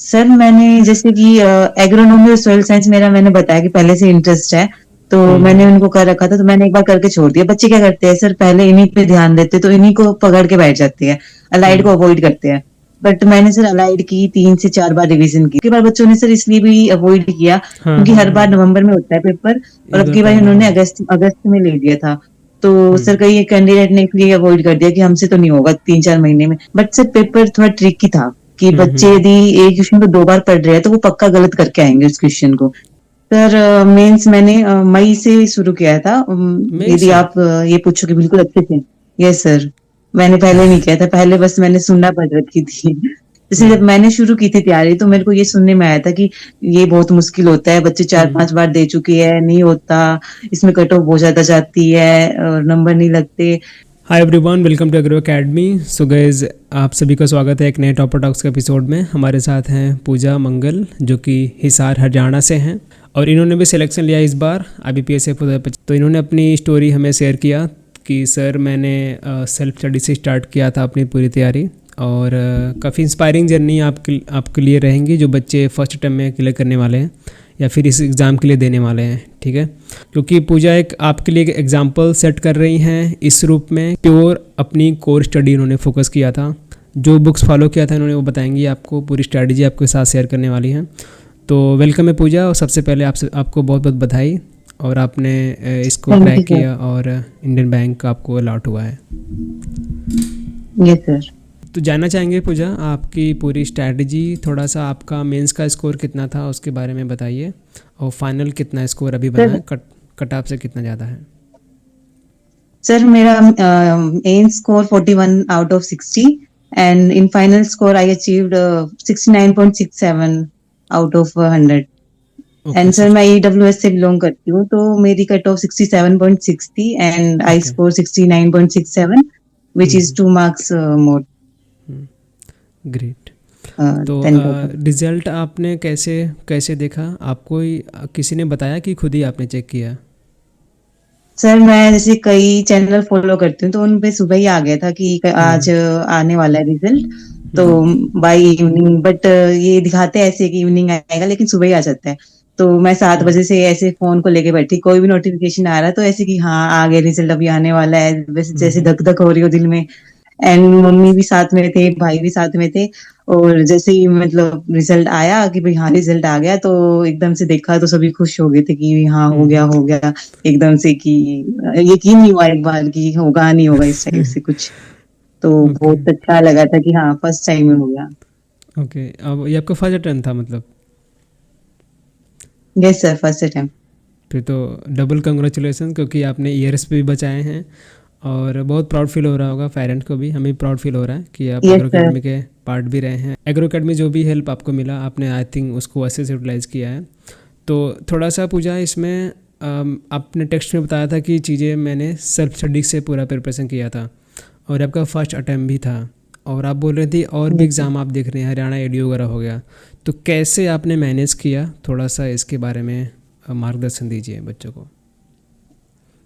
Sir मैंने जैसे कि एग्रोनॉमी और सोइल साइंस मेरा मैंने बताया कि पहले से इंटरेस्ट है, तो मैंने हम्म। उनको कर रखा था, तो मैंने एक बार करके छोड़ दिया। बच्चे क्या करते हैं सर, पहले इन्हीं पे ध्यान देते तो इन्हीं को पकड़ के बैठ जाते हैं, अलाइड को हम्म। अवॉइड करते हैं। बट मैंने सर अलाइड की 3 से 4 बार रिवीजन की। बार बच्चों ने सर इसलिए भी अवॉइड किया हाँ क्योंकि हाँ हर बार हाँ। नवंबर में होता है पेपर, और इस अब बार की बार पहले, इन्होंने हाँ। अगस्त अगस्त में ले लिया था। तो सर हम्म। कई कैंडिडेट ने इसलिए अवॉइड कर दिया कि हमसे तो नहीं होगा 3-4 महीने में। बट सर पेपर थोड़ा ट्रिकी था कि बच्चे हम्म। यदि एक क्वेश्चन को 2 बार पढ़ रहे हैं तो वो पक्का गलत करके आएंगे उस क्वेश्चन को। सर मेंस मैंने मई से शुरू किया था। मई यदि से? आप ये पूछोगे बिल्कुल अच्छे से। Yes sir. मैंने पहले नहीं किया था, पहले बस मैंने सुनना पढ़ रखी थी। जैसे जब हम्म। मैंने शुरू की थी तैयारी तो मेरे को ये सुनने में आया था कि ये बहुत मुश्किल होता है, बच्चे चार हम्म। पांच बार दे चुके हैं, नहीं होता, इसमें कट ऑफ बहुत ज्यादा जाती है और नंबर नहीं लगते। Hi everyone, welcome to agro academy. So guys, आप सभी का स्वागत है एक नए टॉपर टॉक्स के एपिसोड में। हमारे साथ हैं पूजा मंगल, जो कि हिसार हरियाणा से हैं, और इन्होंने भी सिलेक्शन लिया इस बार IBPS तो इन्होंने अपनी स्टोरी हमें शेयर किया कि सर मैंने सेल्फ स्टडी से स्टार्ट किया था अपनी पूरी तैयारी, और काफ़ी इंस्पायरिंग जर्नी आपके लिए रहेंगी जो बच्चे फर्स्ट अटेम्प्ट में क्लियर करने वाले हैं या फिर इस एग्ज़ाम के लिए देने वाले हैं। ठीक है, क्योंकि पूजा एक आपके लिए एक एग्जाम्पल सेट कर रही हैं इस रूप में। प्योर अपनी कोर स्टडी उन्होंने फोकस किया था, जो बुक्स फॉलो किया था इन्होंने वो बताएंगी आपको, पूरी स्ट्रैटेजी आपके साथ शेयर करने वाली हैं। तो वेलकम है पूजा, और सबसे पहले आपको बहुत बहुत बधाई, और आपने इसको थैंक यू क्रैक सर। किया और इंडियन बैंक आपको अलॉट हुआ है। Yes sir. तो जानना चाहेंगे पूजा आपकी पूरी स्ट्रैटेजी, थोड़ा सा आपका मेंस का स्कोर कितना था उसके बारे में बताइए, और फाइनल कितना स्कोर अभी बना सर है, कट ऑफ से कितना ज़्यादा है? सर मेरा main score 41 out of 60, and in final score I achieved 69.67 out of 100। Okay and sir मैं EWS से बिलोंग करती हूँ, तो मेरी कट ऑफ 67.6 थी and I okay. Score 69.67, which is hmm. 2 marks more great. तो देन टॉपर। रिज़ल्ट आपने कैसे कैसे देखा? आपको किसी ने बताया कि खुद ही आपने चेक किया? सर मैं जैसे कई चैनल फॉलो करती हूँ तो उन पे सुबह ही आ गया था कि आज हम्म। आने वाला है रिजल्ट। तो हम्म। बाय इवनिंग, बट ये दिखाते हैं ऐसे कि इवनिंग आएगा लेकिन सुबह ही आ जाता है। तो मैं 7 बजे से ऐसे फोन को लेके बैठी, कोई भी नोटिफिकेशन आ रहा है तो ऐसे कि हाँ आ गया रिजल्ट, अभी आने वाला है, वैसे जैसे हम्म। धक धक हो रही हो दिल में। एंड मम्मी भी साथ में थे, भाई भी साथ में थे। और जैसे ही मतलब रिजल्ट आया कि भाई हाँ रिजल्ट आ गया, तो एकदम से देखा तो सभी खुश हो गए थे कि हाँ हो गया हम्म। हो गया। एकदम से कि यकीन नहीं हुआ एक बार कि होगा नहीं होगा इस टाइप से कुछ। तो ओके। बहुत अच्छा लगा था कि हाँ फर्स्ट टाइम में हो गया। ओके, अब ये आपका फर्स्ट अटेम्प्ट था मतलब? Yes sir, first attempt. फिर तो डबल कंग्रेचुलेसन, क्योंकि आपने ईयर्स पे भी बचाए हैं, और बहुत प्राउड फील हो रहा होगा पेरेंट्स को भी, हमें भी प्राउड फील हो रहा है कि आप यस एग्रो सर। अकेडमी के पार्ट भी रहे हैं। एग्रो अकेडमी जो भी हेल्प आपको मिला आपने आई थिंक उसको अच्छे से यूटिलाइज़ किया है। तो थोड़ा सा पूछा इसमें, आपने टेक्स्ट में बताया था कि चीज़ें मैंने सेल्फ स्टडी से पूरा प्रिपरेशन किया था, और आपका फर्स्ट अटैम्प्ट भी था, और आप बोल रहे थे और भी यस सर। एग्ज़ाम आप देख रहे हैं, हरियाणा एडीओ वगैरह हो गया। तो कैसे आपने मैनेज किया, थोड़ा सा इसके बारे में मार्गदर्शन दीजिए बच्चों को।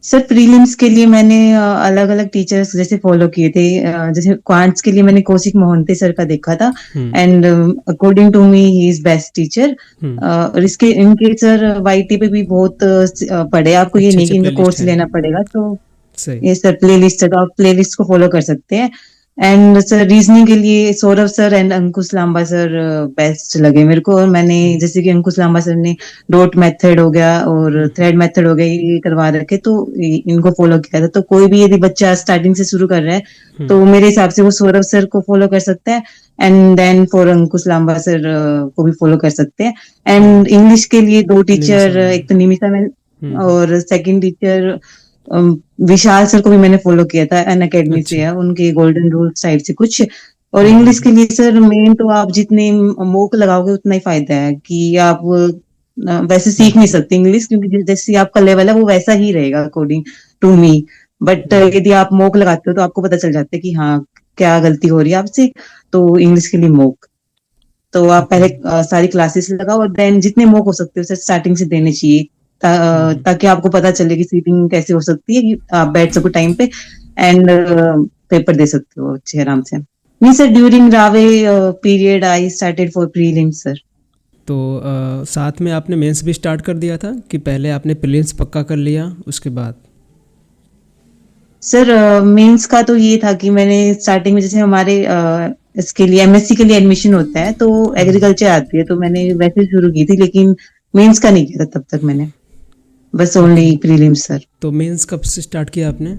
सर प्रीलिम्स के लिए मैंने अलग अलग टीचर्स जैसे फॉलो किए थे। जैसे क्वांट्स के लिए मैंने कौशिक मोहंती सर का देखा था, hmm. And according to me he is best teacher. Hmm. और इसके इनके सर वाईटी पे भी बहुत पढ़े, आपको ये अच्छे नहीं अच्छे कि इनका प्लेलिस्ट कोर्स हैं। लेना पड़ेगा। तो सही। ये सर प्ले लिस्ट है, तो आप प्ले लिस्ट को फॉलो कर सकते हैं। एंड सर रीजनिंग के लिए Saurabh sir and Ankush Lamba sir best लगे मेरे को। और मैंने हम्म। जैसे कि अंकुश लांबा सर ने डॉट मेथड हो गया और हम्म। थ्रेड मेथड हो गया, ये करवा रखे, तो इनको फॉलो किया था। तो कोई भी यदि बच्चा स्टार्टिंग से शुरू कर रहा है हम्म। तो मेरे हिसाब से वो सौरभ सर को फॉलो कर सकता है, and then for Ankush Lamba sir को भी फॉलो कर सकते हैं। हम्म। एंड इंग्लिश के लिए 2 टीचर, निमिषा मैम। एक तो निमिषा मैम हम्म। और सेकंड टीचर विशाल सर को भी मैंने फॉलो किया था, अन अकेडमी से अच्छा। है, उनके गोल्डन रूल साइड से कुछ। और इंग्लिश हम्म। के लिए सर मेन तो आप जितने मोक लगाओगे उतना ही फायदा है कि आप वैसे सीख नहीं हम्म। सकते इंग्लिश, क्योंकि जैसे आपका लेवल है वो वैसा ही रहेगा अकॉर्डिंग टू मी। बट हम्म। यदि आप मोक लगाते हो तो आपको पता चल जाता है कि हाँ क्या गलती हो रही है आपसे। तो इंग्लिश के लिए मोक, तो आप ओके। पहले सारी क्लासेस लगाओ और देन जितने मॉक हो सकते हो सर स्टार्टिंग से देने चाहिए, हम्म। ताकि आपको पता चले कि सीटिंग कैसे हो सकती है कि आप बैठ सको टाइम पे एंड पेपर दे सकते हो अच्छे आराम से। नहीं सर, ड्यूरिंग रावे period I started for prelims sir. तो साथ में आपने मेंस भी स्टार्ट कर दिया था कि पहले आपने प्रीलिम्स पक्का कर लिया उसके बाद? सर मेंस का तो ये था कि मैंने स्टार्टिंग में, जैसे हमारे इसके लिए एमएससी के लिए एडमिशन होता है तो एग्रीकल्चर आती है, तो मैंने वैसे शुरू की थी, लेकिन मेंस का नहीं किया था तब तक मैंने, बस ओके। Only prelims sir. तो मेंस कब से स्टार्ट किया आपने?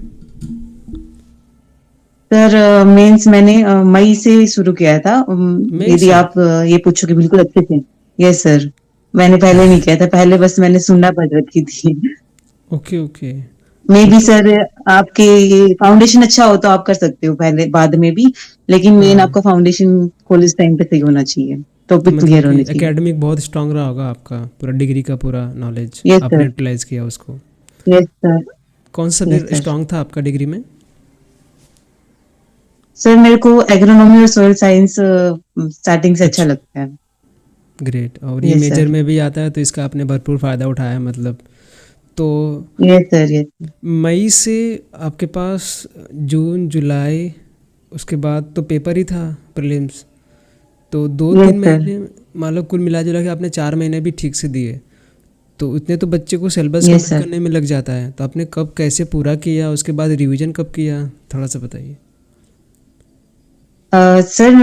सर मेंस मैंने मई से शुरू किया था। मई यदि से? आप ये पूछोगे बिल्कुल अच्छे से। यस सर, मैंने पहले नहीं किया था, पहले बस मैंने सुनना पढ़ रखी थी। Okay okay. मे तो बी तो सर आपके ये फाउंडेशन अच्छा हो तो आप कर सकते हो पहले, बाद में भी, लेकिन मेन हाँ, आपका फाउंडेशन कॉलेज टाइम पे सही होना चाहिए, तो टॉपिक मतलब क्लियर कि होने चाहिए। एकेडमिक बहुत स्ट्रांग रहा होगा आपका, पूरा डिग्री का पूरा नॉलेज यस आपने सर। यूटिलाइज किया उसको। Yes sir. कौन सा यस सब्जेक्ट सर। स्ट्रांग था आपका डिग्री में? सर मेरे को एग्रोनॉमी और सोइल साइंस स्टार्टिंग से अच्छा अच्छा, लगता है। ग्रेट। और ये यस मेजर सर। में भी आता है तो इसका आपने भरपूर फ़ायदा उठाया है मतलब। तो यस सर। यस। मई से आपके पास जून जुलाई उसके बाद तो पेपर ही था, प्रीलिम्स। तो दो यस तीन सर। महीने मान लो कुल मिला जुला के आपने 4 महीने भी ठीक से दिए, तो उतने तो बच्चे को सिलेबस यस कंप्लीट सर। करने में लग जाता है। तो आपने कब कैसे पूरा किया, उसके बाद रिवीजन कब किया, थोड़ा सा बताइए। सर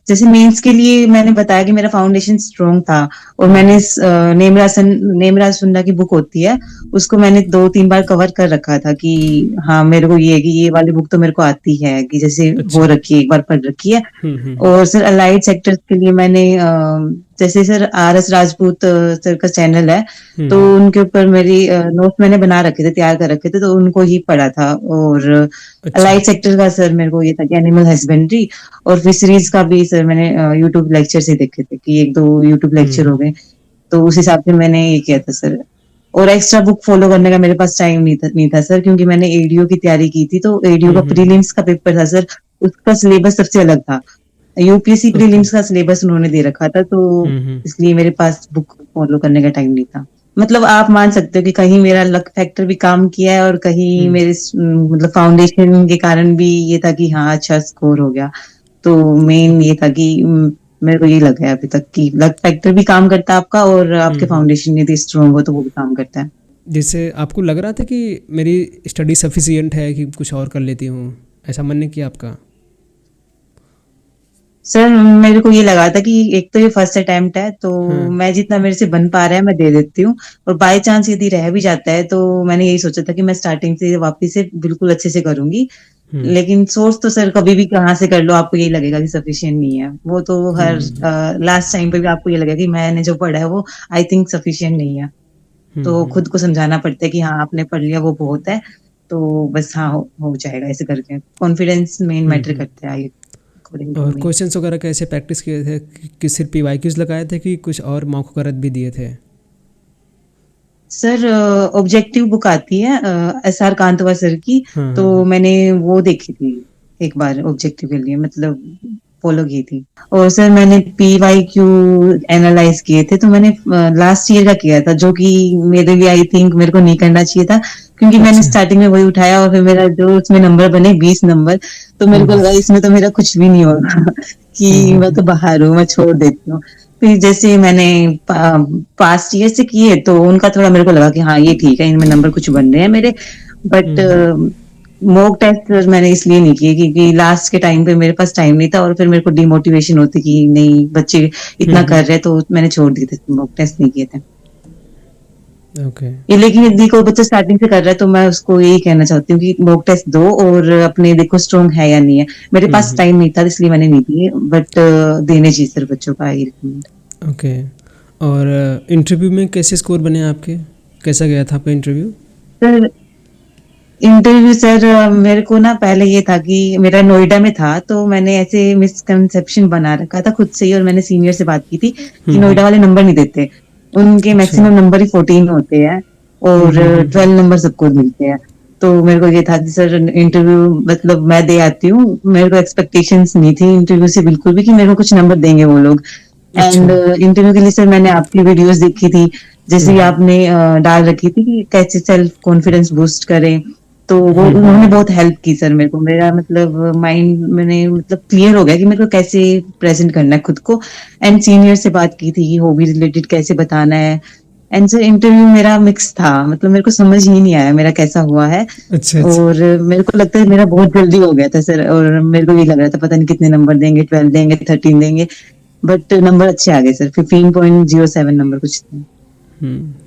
जैसे मेंस के लिए मैंने बताया कि मेरा फाउंडेशन स्ट्रॉन्ग था, और मैंने हम्म। नेमराज सुन्ना की बुक होती है, उसको मैंने 2-3 बार कवर कर रखा था कि हाँ मेरे को ये है कि ये वाली बुक तो मेरे को आती है, कि जैसे हो अच्छा। रखी है, एक बार पढ़ रखी है। हम्म। और सर अलाइड सेक्टर्स के लिए मैंने जैसे sir R S Rajput sir का चैनल है, तो हम्म। उनके ऊपर मेरी नोट्स मैंने बना रखे थे, तैयार कर रखे थे, तो उनको ही पढ़ा था। और अच्छा। अलाइड सेक्टर का सर मेरे को ये था कि एनिमल हस्बेंड्री और फिशरीज का भी सर मैंने यूट्यूब लेक्चर से देखे थे, कि 1-2 यूट्यूब लेक्चर हो हम्म। गए, तो उस हिसाब से मैंने ये किया था सर। और एक्स्ट्रा बुक फॉलो करने का मेरे पास टाइम नहीं था सर, क्योंकि मैंने एडीओ की तैयारी की थी, तो एडीओ का हम्म। प्रीलिम्स का पेपर था सर, उसका सिलेबस सबसे अलग था। UPSC okay. प्रीलिम्स का सिलेबस उन्होंने दे रखा था, तो हम्म। इसलिए मेरे पास बुक फॉलो करने का टाइम नहीं था। मतलब आप मान सकते हो कि कहीं मेरा लक फैक्टर भी काम किया है, और कहीं हम्म। मेरे मतलब फाउंडेशन के कारण भी ये था कि हाँ अच्छा स्कोर हो गया। तो मेन ये था कि मेरे को ये लगा है अभी तक कि लक फैक्टर भी काम करता है आपका, और आपके हम्म। फाउंडेशन यदि स्ट्रांग हो तो वो भी काम करता है। जैसे आपको लग रहा था कि मेरी स्टडी सफिशिएंट है कि कुछ और कर लेती हूँ, ऐसा मन नहीं किया आपका? सर मेरे को ये लगा था कि एक तो ये फर्स्ट अटेम्प्ट है, तो हाँ। मैं जितना मेरे से बन पा रहा है मैं दे देती हूँ, और बाय चांस यदि रह भी जाता है तो मैंने यही सोचा था कि मैं स्टार्टिंग से वापस से बिल्कुल अच्छे से करूंगी। हम्म। लेकिन सोर्स तो सर कभी भी कहाँ से कर लो, आपको यही लगेगा कि सफिशिएंट नहीं है, वो तो हर हम्म। लास्ट टाइम पे भी आपको ये लगेगा कि मैंने जो पढ़ा है वो आई थिंक सफिशिएंट नहीं है। तो हम्म। खुद को समझाना पड़ता है कि हाँ आपने पढ़ लिया वो बहुत है, तो बस हाँ हो जाएगा ऐसे करके, कॉन्फिडेंस मेन मैटर हम्म। करता है अकॉर्डिंग टू और मी। क्वेश्चंस वगैरह कैसे प्रैक्टिस किए थे, कि सिर्फ पीवाईक्यूज लगाए थे कि कुछ और मौक वगैरह भी दिए थे? सर ऑब्जेक्टिव बुक आती है SR कांतवा सर की, हाँ तो हाँ हाँ। मैंने वो देखी थी एक बार ऑब्जेक्टिव के लिए, मतलब फॉलो की थी। और सर मैंने PYQ एनालाइज किए थे, तो मैंने लास्ट ईयर का किया था, जो कि मेरे लिए आई थिंक मेरे को नहीं करना चाहिए था, क्योंकि मैंने अच्छा। स्टार्टिंग में वही उठाया, और फिर मेरा जो उसमें नंबर बने 20 नंबर, तो मेरे को हम्म। लगा इसमें तो मेरा कुछ भी नहीं होगा कि मैं हम्म। तो बाहर हूँ, मैं छोड़ देती हूँ। फिर जैसे मैंने पास्ट ईयर से किए, तो उनका थोड़ा मेरे को लगा कि हाँ ये ठीक है, इनमें नंबर कुछ बन रहे हैं मेरे। But hmm. मॉक टेस्ट मैंने इसलिए नहीं किए क्योंकि लास्ट के टाइम पे मेरे पास टाइम नहीं था, और फिर मेरे को डिमोटिवेशन होती कि नहीं बच्चे इतना कर रहे हैं, तो मैंने छोड़ दिए थे, मॉक टेस्ट नहीं किए थे। ओके। ये लेकिन यदि कोई बच्चा स्टार्टिंग से कर रहा है तो मैं उसको यही कहना चाहती हूँ कि मॉक टेस्ट दो, और अपने देखो स्ट्रॉन्ग है या नहीं है। मेरे पास हम्म। टाइम नहीं था इसलिए मैंने नहीं दिए, बट देने चाहिए सर बच्चों का, आई रिकमेंड। ओके। और इंटरव्यू में कैसे स्कोर बने आपके, कैसा गया था आपका इंटरव्यू? सर इंटरव्यू सर मेरे को ना पहले ये था कि मेरा नोएडा में था, तो मैंने ऐसे मिसकंसेप्शन बना रखा था खुद से ही, और मैंने सीनियर से बात की थी कि हम्म। नोएडा वाले नंबर नहीं देते, उनके अच्छा। मैक्सिमम नंबर ही 14 होते हैं, और हम्म। 12 नंबर सबको मिलते हैं। तो मेरे को ये था कि सर इंटरव्यू मतलब मैं दे आती हूँ, मेरे को एक्सपेक्टेशंस नहीं थी इंटरव्यू से बिल्कुल भी कि मेरे को कुछ नंबर देंगे वो लोग। अच्छा। एंड इंटरव्यू के लिए सर मैंने आपकी वीडियोस देखी थी, जैसे कि हम्म। आपने डाल रखी थी कि कैसे सेल्फ कॉन्फिडेंस बूस्ट करें, तो वो उन्होंने हम्म। बहुत हेल्प की सर मेरे को। मेरा मतलब माइंड मैंने मतलब क्लियर हो गया कि मेरे को कैसे प्रेजेंट करना है खुद को। एंड सीनियर से बात की थी कि हॉबी रिलेटेड कैसे बताना है। एंड सर इंटरव्यू मेरा मिक्स था, मतलब मेरे को समझ ही नहीं आया मेरा कैसा हुआ है। अच्छा अच्छा। और मेरे को लगता है मेरा बहुत जल्दी हो गया था सर, और मेरे को ये लग रहा था पता नहीं कितने नंबर देंगे, 12 देंगे, 13 देंगे। बट नंबर अच्छे आ गए सर, 15.07 नंबर कुछ थे।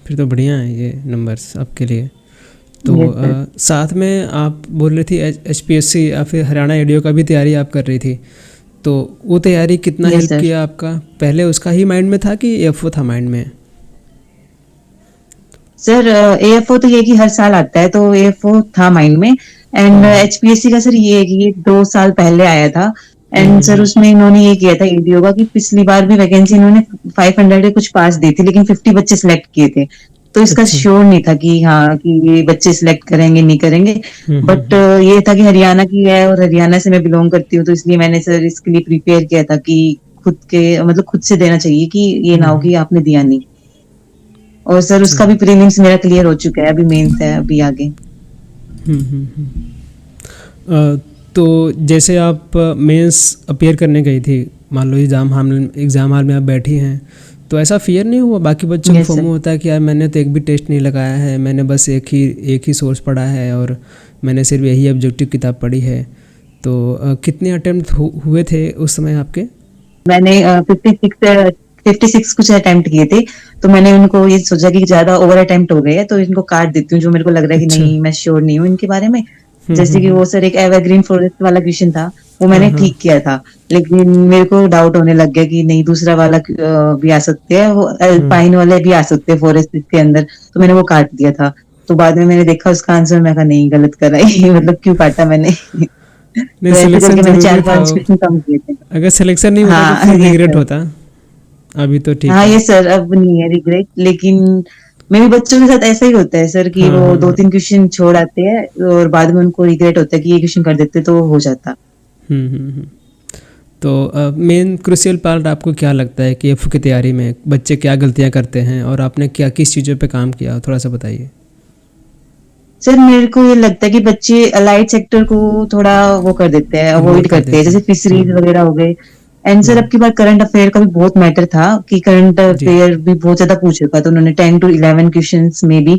फिर तो बढ़िया है ये नंबर्स आपके लिए। तो यस सर। साथ में आप बोल रही थी HPSC या फिर हरियाणा एडीओ का भी तैयारी आप कर रही थी, तो वो तैयारी कितना यस हेल्प सर। किया आपका? पहले उसका ही माइंड में था कि एफओ था माइंड में? सर एएफओ तो ये कि हर साल आता है, तो एएफओ था माइंड में। एंड हम्म एचपीएससी का सर ये है कि ये 2 साल पहले आया था। हम्म एंड सर हम्म उसमें इन्होंने ये किया था एडीओ का कि पिछली बार भी वैकेंसी इन्होंने 500 के कुछ पास दी थी, लेकिन 50 बच्चे सिलेक्ट किए थे। तो इसका अच्छा। श्योर नहीं था कि हाँ कि ये बच्चे सिलेक्ट करेंगे नहीं करेंगे। बट हम्म। ये था कि हरियाणा की है और हरियाणा से मैं बिलोंग करती हूँ, तो इसलिए मैंने सर इसके लिए प्रिपेयर किया था कि खुद के मतलब खुद से देना चाहिए कि ये ना हो हम्म। कि आपने दिया नहीं। और सर उसका भी सही। प्रीलिम्स मेरा क्लियर हो चुका है, अभी मेंस है अभी आगे। हम्म। तो जैसे आप मेंस अपियर करने गई थी, मान लो एग्ज़ाम हॉल में आप बैठी हैं, तो ऐसा फियर नहीं हुआ? बाकी बच्चों को यस सर। फोमो होता है कि यार मैंने तो एक भी टेस्ट नहीं लगाया है, मैंने बस एक ही सोर्स पढ़ा है और मैंने सिर्फ यही ऑब्जेक्टिव किताब पढ़ी है। तो कितने अटेम्प्ट हुए थे उस समय आपके? मैंने 56 कुछ अटेम्प्ट किए थे। तो मैंने उनको ये सोचा कि ज्यादा ओवर अटेम्प्ट हो गए हैं, तो इनको काट देती हूँ जो मेरे को लग रहा है कि अच्छा। नहीं मैं श्योर नहीं हूँ इनके बारे में। जैसे कि हम्म। वो सर एक एवरग्रीन फॉरेस्ट वाला क्वेश्चन था, वो हाँ मैंने हाँ। ठीक किया था। लेकिन मेरे को डाउट होने लग गया कि नहीं दूसरा वाला भी आ सकते हैं, वो हम्म। अल्पाइन वाले भी आ सकते हैं फॉरेस्ट के अंदर। तो मैंने वो काट दिया था। तो बाद में मैंने देखा उसका आंसर, मैं कहा नहीं गलत करा ये मतलब क्यों काटा मैंने नहीं, तो ऐसे सिलेक्शन करके मैंने ज़रूरी चार था पांच वो। क्वेश्चन कम किए थे। अगर सिलेक्शन नहीं होता तो हाँ फिर ये रिग्रेट सर। होता। अभी तो ठीक हाँ है। ये सर अब नहीं है रिग्रेट, लेकिन मेरे बच्चों के साथ ऐसा ही होता है सर कि हाँ वो हाँ दो हाँ। तीन क्वेश्चन छोड़ आते हैं और बाद में उनको रिग्रेट होता है कि ये क्वेश्चन कर देते तो हो जाता। हम्म। तो मेन क्रूशियल पार्ट आपको क्या लगता है कि एफ की तैयारी में बच्चे क्या गलतियां करते हैं और आपने क्या किस चीज़ों पे काम किया, थोड़ा सा बताइए। सर मेरे को ये लगता है कि बच्चे अलाइड सेक्टर को थोड़ा वो कर देते हैं, इग्नोर अवॉइड कर करते हैं, देते जैसे हैं। फिशरीज वगैरह हो गए। एंड सर अब हम्म। की बार करंट अफेयर का भी बहुत मैटर था कि करंट जी। अफेयर भी बहुत ज्यादा पूछ रखा था उन्होंने, 10 to 11 क्वेश्चन में भी।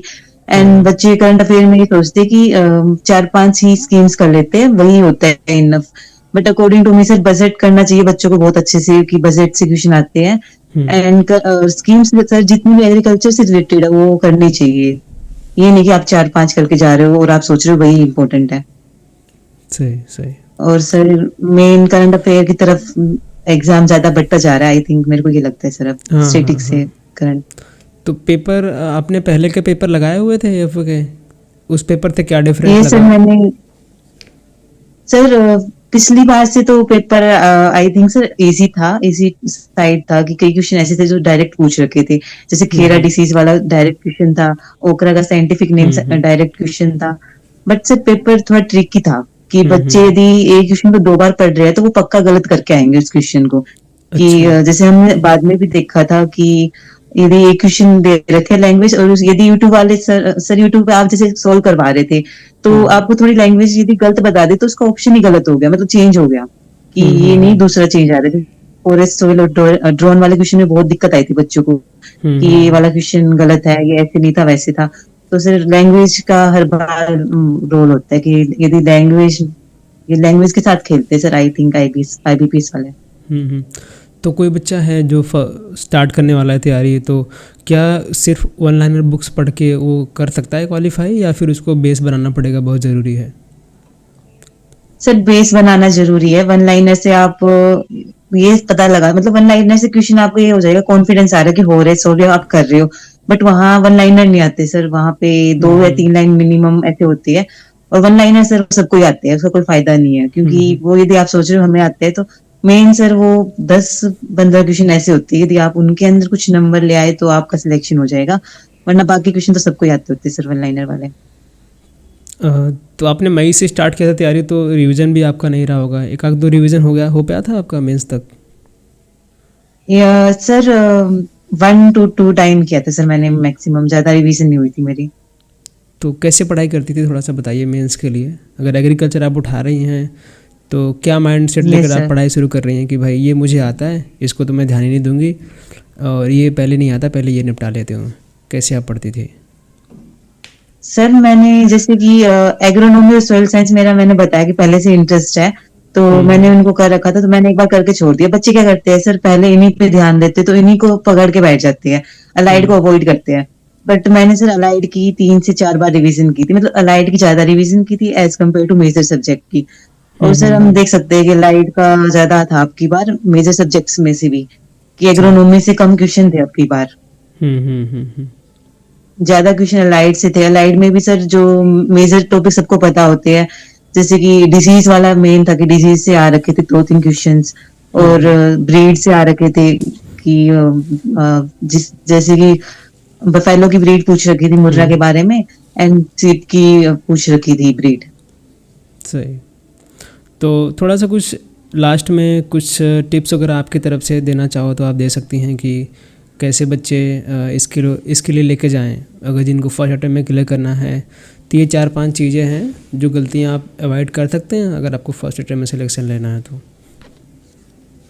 एंड हाँ। बच्चे करंट अफेयर में ये सोचते कि 4-5 ही स्कीम्स कर लेते हैं वही होता है enough. But according to me sir budget करना चाहिए बच्चों को बहुत अच्छे से, कि बजट से क्वेश्चन आते हैं। हम्म। एंड स्कीम्स सर जितनी भी एग्रीकल्चर से रिलेटेड है वो करनी चाहिए। ये नहीं कि आप 4-5 करके जा रहे हो और आप सोच रहे हो वही इंपॉर्टेंट है। सही सही। और सर मेन करंट अफेयर की तरफ एग्जाम ज्यादा बढ़ता जा रहा है, आई थिंक मेरे को ये लगता है सर अब हाँ हाँ स्टेटिक हाँ। से करंट। तो पेपर आपने पहले के पेपर लगाए हुए थे एफ के? उस पेपर से क्या डिफरेंस ये सर लगा? मैंने सर पिछली बार से तो paper I think sir easy था, इजी साइड था कि कई क्वेश्चन ऐसे थे जो डायरेक्ट पूछ रखे थे। जैसे खेरा हम्म डिसीज वाला डायरेक्ट क्वेश्चन था, ओकरा का साइंटिफिक नेम हम्म डायरेक्ट क्वेश्चन था। बट सर पेपर थोड़ा ट्रिकी था कि बच्चे हम्म। यदि एक क्वेश्चन को 2 बार पढ़ रहे हैं तो वो पक्का गलत करके आएंगे उस क्वेश्चन को। कि अच्छा। जैसे हमने बाद में भी देखा था कि यदि एक क्वेश्चन दे रखे लैंग्वेज और यदि यूट्यूब वाले सर यूट्यूब पे आप जैसे सोल्व करवा रहे थे, तो आपको थोड़ी लैंग्वेज यदि गलत बता दे तो उसका ऑप्शन ही गलत हो गया, मतलब चेंज हो गया कि ये नहीं हम्म। दूसरा चेंज आ रहा है। फॉरेस्ट सोइल और ड्रोन वाले क्वेश्चन में बहुत दिक्कत आई थी बच्चों को कि ये हम्म। वाला क्वेश्चन गलत है, ये ऐसे नहीं था वैसे था। तो सिर्फ लैंग्वेज का हर बार रोल होता है कि यदि लैंग्वेज ये लैंग्वेज के साथ खेलते हैं सर, आई थिंक आईबीपीएस वाले। हम्म। तो कोई बच्चा है जो स्टार्ट करने वाला है तैयारी, तो क्या सिर्फ वन लाइनर बुक्स पढ़ के वो कर सकता है क्वालिफाई, या फिर उसको बेस बनाना पड़ेगा, बहुत ज़रूरी है? सर बेस बनाना जरूरी है। वन लाइनर से आप ये पता लगा, मतलब वन लाइनर से क्वेश्चन आपको ये हो जाएगा, कॉन्फिडेंस आ रहा है कि हो रहे सो रहे हो आप कर रहे हो। बट वहां वन लाइनर नहीं आते सर, वहां पे 2 या 3 लाइन मिनिमम ऐसे होती है। और वन लाइनर सर सबको ही आते हैं, उसका कोई फायदा नहीं है, क्योंकि हम्म। वो यदि आप सोच रहे हो हमें आते हैं तो मेन सर वो 10-15 क्वेश्चन ऐसे होते हैं, यदि आप उनके अंदर कुछ नंबर ले आए तो आपका सिलेक्शन हो जाएगा। वरना बाकी क्वेश्चन तो सबको ही आते होते हैं सर वन लाइनर वाले। तो आपने मई से स्टार्ट किया था तैयारी, तो रिवीजन भी आपका नहीं रहा होगा, एक आध दो रिवीजन हो पाया था आपका मेंस तक? सर 1 to 2 टाइम किया था सर मैंने मैक्सिमम, ज्यादा रिवीजन नहीं हुई थी मेरी। तो कैसे पढ़ाई करती थी, थोड़ा सा बताइए मेंस के लिए। अगर एग्रीकल्चर आप उठा रही हैं तो क्या माइंड सेट यस लेकर आप सर। पढ़ाई शुरू कर रही हैं कि भाई ये मुझे आता है, इसको तो मैं ध्यान ही नहीं दूंगी, और ये पहले नहीं आता, पहले ये निपटा लेते हूँ। कैसे आप पढ़ती थी? सर मैंने जैसे कि एग्रोनॉमी और सोइल साइंस मेरा मैंने बताया कि पहले से इंटरेस्ट है, तो मैंने उनको कर रखा था, तो मैंने एक बार करके छोड़ दिया। बच्चे क्या करते हैं सर, पहले इन्हीं पे ध्यान देते तो इन्हीं को पकड़ के बैठ जाते हैं, अलाइड को अवॉइड करते हैं। बट मैंने सर अलाइड की 3 से 4 बार रिवीजन की थी, मतलब अलाइड की ज्यादा रिवीजन की थी as compare to major subject की। और सर हम देख सकते हैं कि अलाइड का ज्यादा था आपकी बार मेजर सब्जेक्ट्स में से भी, कि अच्छा। एग्रोनॉमी से कम क्वेश्चन थे आपकी बार, हम्म। ज्यादा क्वेश्चन अलाइड से थे। अलाइड में भी सर जो मेजर टॉपिक सबको पता होते हैं, जैसे कि डिजीज वाला मेन था कि डिजीज से आ रखे थे 2-3 क्वेश्चंस, और ब्रीड से आ रखे थे कि जिस जैसे कि बफेलो की ब्रीड पूछ रखी थी मुर्रा के बारे में, एंड सीप की पूछ रखी थी ब्रीड। सही। तो थोड़ा सा कुछ लास्ट में कुछ टिप्स अगर आपकी तरफ से देना चाहो तो आप दे सकती हैं कि कैसे बच्चे इसके लिए लेके जाएं, अगर जिनको फर्स्ट अटेम्प्ट में क्लियर करना है। तो ये 4-5 चीज़ें हैं जो गलतियां आप अवॉइड कर सकते हैं अगर आपको फर्स्ट अटेम्प्ट में सिलेक्शन लेना है तो।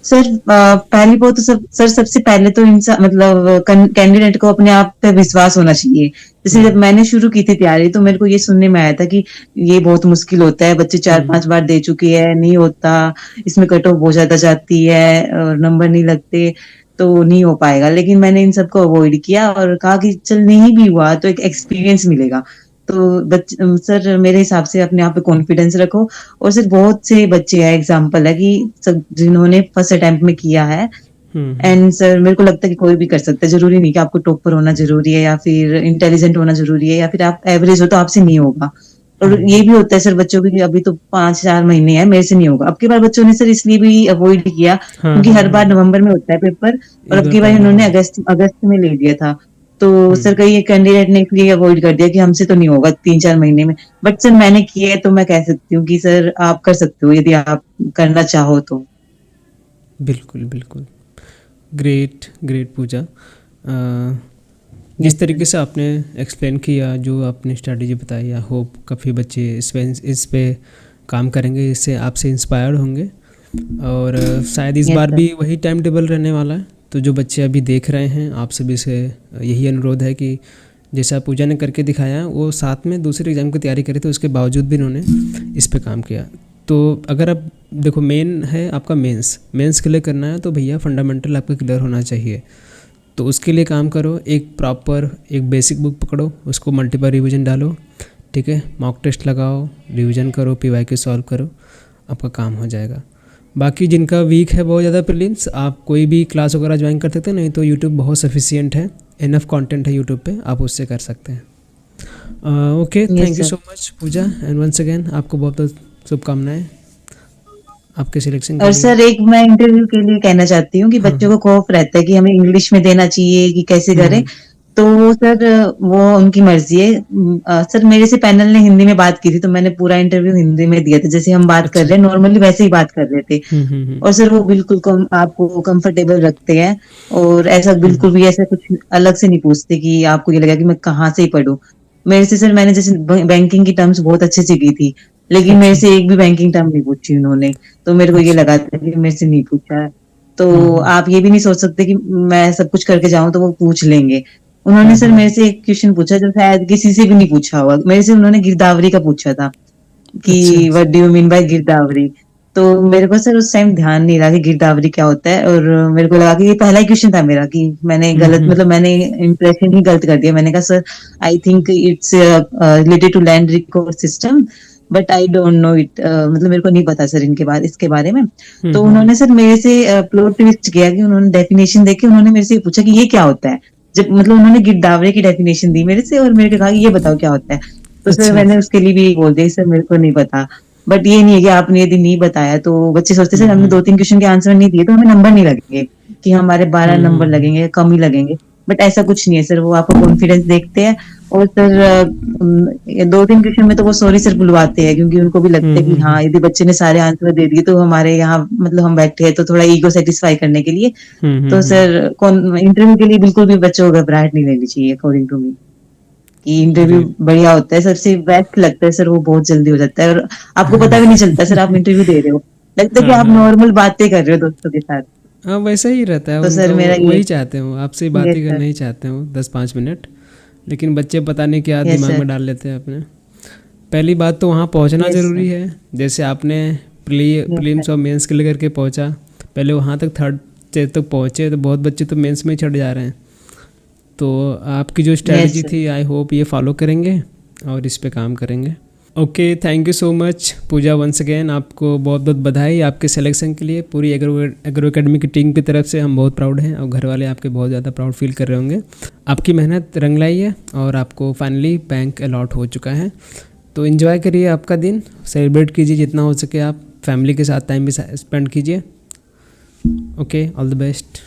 सर पहली बात तो सर सबसे पहले तो इंसान मतलब कैंडिडेट को अपने आप पे विश्वास होना चाहिए। जैसे जब मैंने शुरू की थी तैयारी तो मेरे को ये सुनने में आया था कि ये बहुत मुश्किल होता है, बच्चे 4-5 बार दे चुके हैं, नहीं होता, इसमें कट ऑफ बहुत ज्यादा जाती है और नंबर नहीं लगते, तो नहीं हो पाएगा। लेकिन मैंने इन सबको अवॉइड किया और कहा कि चल नहीं भी हुआ तो एक एक्सपीरियंस मिलेगा। तो सर मेरे हिसाब से अपने आप पे कॉन्फिडेंस रखो। और सिर्फ बहुत से बच्चे हैं, एग्जाम्पल है कि सब जिन्होंने फर्स्ट अटेम्प्ट में किया है। एंड सर मेरे को लगता है कि कोई भी कर सकता है, जरूरी नहीं कि आपको टॉपर होना जरूरी है या फिर इंटेलिजेंट होना जरूरी है या फिर आप एवरेज हो तो आपसे नहीं होगा। और ये भी होता है सर बच्चों की कि अभी तो 5-4 महीने हैं, मेरे से नहीं होगा। अब की बार बच्चों ने सर इसलिए भी अवॉइड किया हाँ क्योंकि हाँ हर बार हाँ, नवंबर में होता है पेपर, और इस अब बार की बार पहले इन्होंने हाँ। अगस्त अगस्त में ले लिया था। तो सर कई कैंडिडेट ने इसलिए अवॉइड कर दिया कि हमसे तो नहीं होगा 3-4 महीने में। बट सर मैंने किया है तो मैं कह सकती हूँ कि सर आप कर सकते हो यदि आप करना चाहो तो। बिल्कुल बिल्कुल। ग्रेट ग्रेट पूजा। यस जिस सर। तरीके से आपने एक्सप्लेन किया, जो आपने स्ट्रैटेजी बताई, आई होप काफ़ी बच्चे इस पे काम करेंगे, इससे आपसे इंस्पायर्ड होंगे। और शायद इस यस बार सर। भी वही टाइम टेबल रहने वाला है। तो जो बच्चे अभी देख रहे हैं, आप सभी से यही अनुरोध है कि जैसा पूजा ने करके दिखाया, वो साथ में दूसरे एग्ज़ाम की तैयारी करी, तो उसके बावजूद भी इन्होंने इस पे काम किया। तो अगर आप देखो, मेन है आपका मेंस क्लियर करना है तो भैया फंडामेंटल आपका क्लियर होना चाहिए। तो उसके लिए काम करो, एक प्रॉपर एक बेसिक बुक पकड़ो, उसको मल्टीपल रिवीजन डालो, ठीक है, मॉक टेस्ट लगाओ, रिवीजन करो, PYQ सॉल्व करो, आपका काम हो जाएगा। बाकी जिनका वीक है बहुत ज़्यादा प्रीलिम्स, आप कोई भी क्लास वगैरह ज्वाइन कर सकते हैं, नहीं तो यूट्यूब बहुत सफिशियंट है, इनफ कंटेंट है यूट्यूब पे, आप उससे कर सकते हैं। Okay, yes thank you sir. So much Pooja, and once again आपको बहुत बहुत शुभकामनाएं आपके सिलेक्शन के और लिए। सर एक मैं इंटरव्यू के लिए कहना चाहती हूँ कि हाँ बच्चों हाँ। को खौफ रहता है कि हमें इंग्लिश में देना चाहिए कि कैसे करें। हम्म। तो सर वो उनकी मर्जी है। सर मेरे से पैनल ने हिंदी में बात की थी तो मैंने पूरा इंटरव्यू हिंदी में दिया था, जैसे हम बात कर अच्छा। रहे हैं नॉर्मली वैसे ही बात कर रहे थे। हम्म। और सर वो बिल्कुल आपको कंफर्टेबल रखते हैं, और ऐसा बिल्कुल भी ऐसा कुछ अलग से नहीं पूछते कि आपको ये लगा कि मैं कहाँ से ही पढ़ूं। मेरे से सर मैंने जैसे बैंकिंग की टर्म्स बहुत अच्छे से की थी, लेकिन मेरे अच्छा से एक भी बैंकिंग टर्म नहीं पूछी उन्होंने। तो मेरे को ये अच्छा। लगा था कि मेरे से नहीं पूछा है। तो हम्म। आप ये भी नहीं सोच सकते कि मैं सब कुछ करके जाऊं तो वो पूछ लेंगे। उन्होंने हाँ सर हाँ। मेरे से एक क्वेश्चन पूछा जो शायद किसी से भी नहीं पूछा होगा, मेरे से उन्होंने गिरदावरी का पूछा था अच्छा कि अच्छा। What do you mean by गिरदावरी। तो मेरे को सर उस टाइम ध्यान नहीं रहा कि गिरदावरी क्या होता है, और मेरे को लगा कि ये पहला ही क्वेश्चन था मेरा कि मैंने गलत हम्म। मतलब मैंने इंप्रेशन ही गलत कर दिया। मैंने कहा sir I think it's related to land record system, but I don't know it, मतलब मेरे को नहीं पता सर इनके बारे इसके बारे में। तो हम्म। उन्होंने सर मेरे से प्लॉट ट्विस्ट किया कि उन्होंने डेफिनेशन देके उन्होंने मेरे से पूछा कि ये क्या होता है। जब मतलब उन्होंने गिरदावरी की डेफिनेशन दी मेरे से और मेरे को कहा कि ये बताओ क्या होता है। तो सर अच्छा। मैंने उसके लिए भी बोल दिया सर मेरे को नहीं पता। बट ये नहीं है कि आपने यदि नहीं बताया तो बच्चे सोचते सर हमने 2-3 क्वेश्चन के आंसर नहीं दिए तो हमें नंबर नहीं लगेंगे, कि हमारे 12 नंबर हम्म। लगेंगे, कम ही लगेंगे। बट ऐसा कुछ नहीं है सर, वो आपका कॉन्फिडेंस देखते हैं। और सर 2-3 क्वेश्चन में तो वो सॉरी सर बुलवाते हैं क्योंकि उनको भी लगता है कि हाँ यदि बच्चे ने सारे आंसर दे दिए तो हमारे यहाँ मतलब हम बैठे हैं तो थोड़ा ईगो सेटिस्फाई करने के लिए। तो हम्म। सर इंटरव्यू के लिए बिल्कुल भी बच्चों को घबराहट नहीं लेनी चाहिए अकॉर्डिंग टू मी, कि इंटरव्यू ग्रेट। बढ़िया होता है, सबसे बेस्ट लगता है सर, वो बहुत जल्दी हो जाता है और आपको पता भी नहीं चलता सर आप इंटरव्यू दे रहे हो, लगता है कि हाँ आप हाँ नॉर्मल बातें कर रहे हो दोस्तों के साथ। हाँ, वैसा ही रहता है तो उनका, सर मेरा ये, वही चाहते हो आपसे ही यस बातें सर, करना ही चाहते हो 10-5 मिनट। लेकिन बच्चे पता नहीं क्या यस दिमाग सर, में डाल लेते हैं अपने। पहली बात तो वहाँ पहुँचना यस सर, ज़रूरी है। जैसे आपने यस प्रीलिम्स सर, और मेंस के लिए करके पहुँचा, पहले वहाँ तक थर्ड स्टेज तक पहुँचे, तो बहुत बच्चे तो मेंस में ही चढ़ जा रहे हैं। तो आपकी जो यस स्ट्रेटजी सर। थी आई होप ये फॉलो करेंगे और इस पे काम करेंगे। Okay, thank you so much Pooja, once again आपको बहुत बहुत बधाई आपके सिलेक्शन के लिए। पूरी एग्रो एकेडमी की टीम की तरफ से हम बहुत प्राउड हैं और घर वाले आपके बहुत ज़्यादा प्राउड फील कर रहे होंगे। आपकी मेहनत रंग लाई है और आपको फाइनली बैंक अलॉट हो चुका है। तो इन्जॉय करिए आपका दिन, सेलिब्रेट कीजिए जितना हो सके, आप फैमिली के साथ टाइम भी स्पेंड कीजिए। Okay, all the best.